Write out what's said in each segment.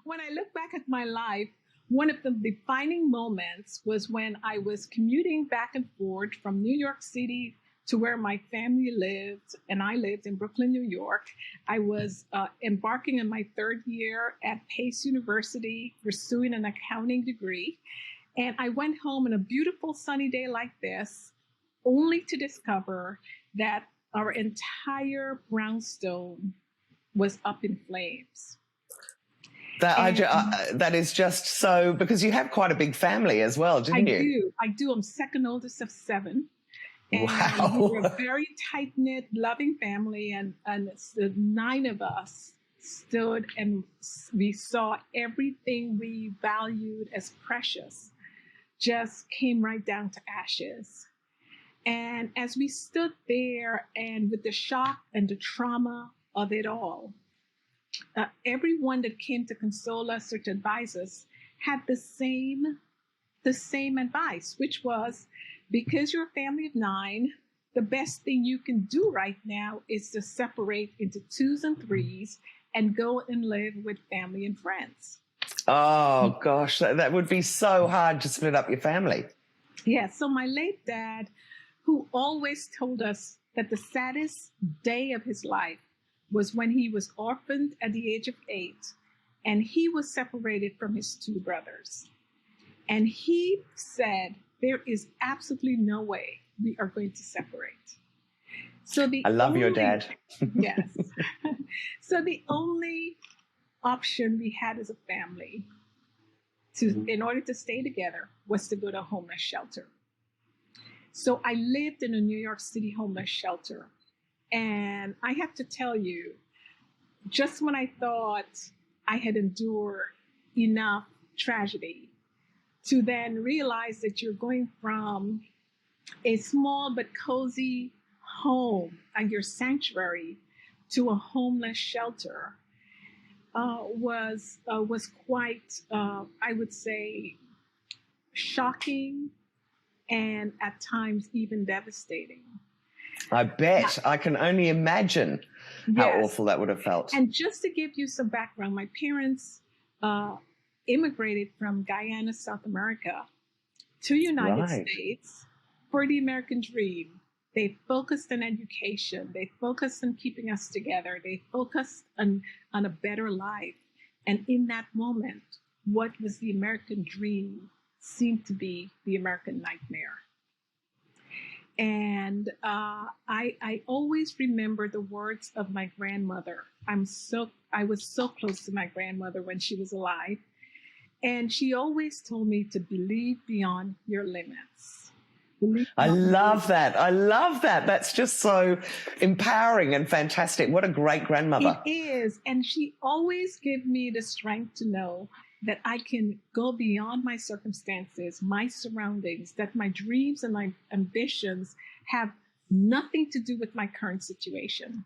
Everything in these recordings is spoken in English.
When I look back at my life, one of the defining moments was when I was commuting back and forth from New York City to where my family lived, and I lived in Brooklyn, New York. I was embarking on my third year at Pace University, pursuing an accounting degree. And I went home on a beautiful sunny day like this, only to discover that our entire brownstone was up in flames. That is just so, because you have quite a big family as well, didn't you? I do. I'm second oldest of 7. And wow. we were a very tight-knit, loving family, and the 9 of us stood and we saw everything we valued as precious just came right down to ashes. And as we stood there, and with the shock and the trauma of it all, everyone that came to console us or to advise us had the same advice, which was, because you're a family of 9, the best thing you can do right now is to separate into 2s and 3s and go and live with family and friends. Oh, gosh, that would be so hard to split up your family. Yeah, so my late dad, who always told us that the saddest day of his life was when he was orphaned at the age of 8, and he was separated from his 2 brothers. And he said, there is absolutely no way we are going to separate. So I love your dad. Yes. So the only option we had as a family in order to stay together was to go to a homeless shelter. So I lived in a New York City homeless shelter. And I have to tell you, just when I thought I had endured enough tragedy to then realize that you're going from a small but cozy home and your sanctuary to a homeless shelter was quite, I would say, shocking and at times even devastating. I bet. I can only imagine how awful that would have felt. And just to give you some background, my parents immigrated from Guyana, South America, to United States for the American dream. They focused on education. They focused on keeping us together. They focused on a better life. And in that moment, what was the American dream seemed to be the American nightmare. And I always remember the words of my grandmother. I was so close to my grandmother when she was alive. And she always told me to believe beyond your limits. I love that. I love that. That's just so empowering and fantastic. What a great grandmother. It is. And she always gave me the strength to know that I can go beyond my circumstances, my surroundings, that my dreams and my ambitions have nothing to do with my current situation.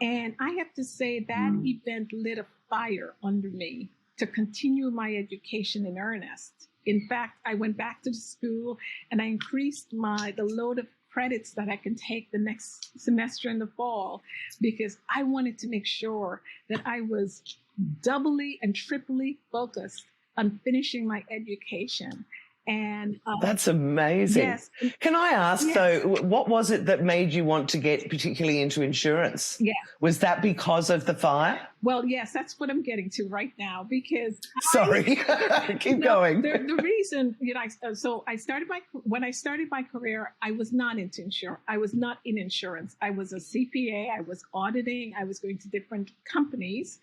And I have to say that event lit a fire under me to continue my education in earnest. In fact, I went back to the school and I increased the load of credits that I can take the next semester in the fall, because I wanted to make sure that I was doubly and triply focused on finishing my education. And that's amazing. Yes. Can I ask though, what was it that made you want to get particularly into insurance? Yeah. Was that because of the fire? Well, yes, that's what I'm getting to right now, because sorry, keep going. The reason, when I started my career, I was not into insurance. I was not in insurance. I was a CPA. I was auditing. I was going to different companies.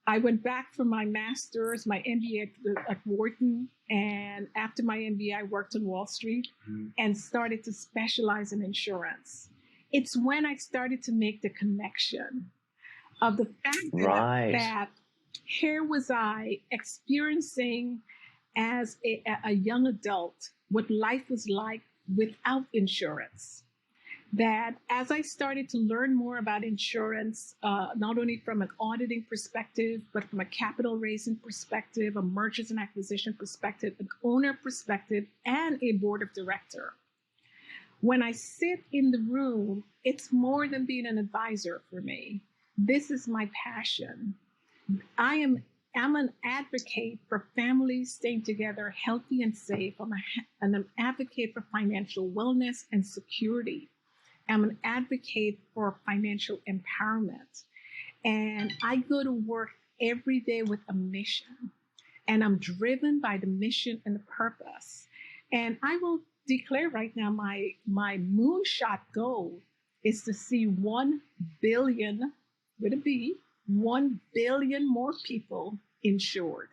I went back for my master's, my MBA at Wharton, and after my MBA, I worked on Wall Street and started to specialize in insurance. It's when I started to make the connection of the fact that here was I experiencing as a young adult what life was like without insurance. That as I started to learn more about insurance, not only from an auditing perspective, but from a capital raising perspective, a mergers and acquisition perspective, an owner perspective, and a board of director. When I sit in the room, it's more than being an advisor for me. This is my passion. I am I'm an advocate for families staying together healthy and safe. I'm an advocate for financial wellness and security. I'm an advocate for financial empowerment. And I go to work every day with a mission. And I'm driven by the mission and the purpose. And I will declare right now my moonshot goal is to see 1 billion, with a B, 1 billion more people insured.